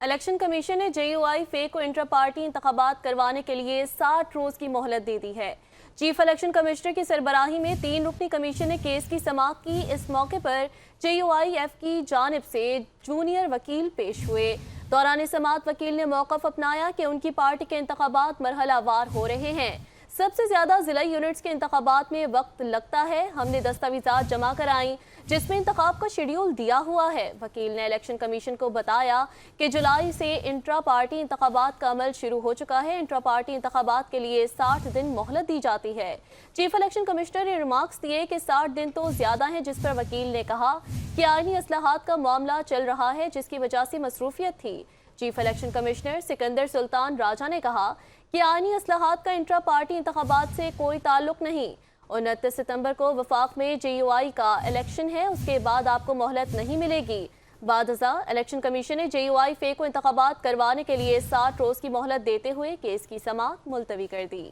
Election commission نے JUI فے کو intra party انتخابات کروانے کے لیے 60 روز کی مہلت دے دی ہے۔ چیف الیکشن کمشنر کی سربراہی میں 3 رکنی کمیشن نے کیس کی سماعت کی۔ اس موقع پر JUIF کی جانب سے جونیئر وکیل پیش ہوئے۔ دوران سماعت وکیل نے موقف اپنایا کہ ان کی پارٹی کے انتخابات مرحلہ وار ہو رہے ہیں۔ سب سے زیادہ ضلعی یونٹس کے انتخابات میں وقت لگتا ہے۔ ہم نے دستاویزات جمع کرائیں جس میں انتخاب کا شیڈیول دیا ہوا ہے۔ وکیل نے الیکشن کمیشن کو بتایا کہ جولائی سے انٹرا پارٹی انتخابات کا عمل شروع ہو چکا ہے۔ انٹرا پارٹی انتخابات کے لیے 60 دن مہلت دی جاتی ہے۔ چیف الیکشن کمشنر نے ریمارکس دیے کہ 60 دن تو زیادہ ہیں، جس پر وکیل نے کہا کہ آئینی اصلاحات کا معاملہ چل رہا ہے جس کی وجہ سے مصروفیت تھی۔ چیف الیکشن کمشنر سکندر سلطان راجہ نے کہا کہ آئینی اصلاحات کا انٹرا پارٹی انتخابات سے کوئی تعلق نہیں۔ 29 ستمبر کو وفاق میں JUI کا الیکشن ہے، اس کے بعد آپ کو مہلت نہیں ملے گی۔ بعد ازاں الیکشن کمیشن نے JUI فے کو انتخابات کروانے کے لیے 60 روز کی مہلت دیتے ہوئے کیس کی سماعت ملتوی کر دی۔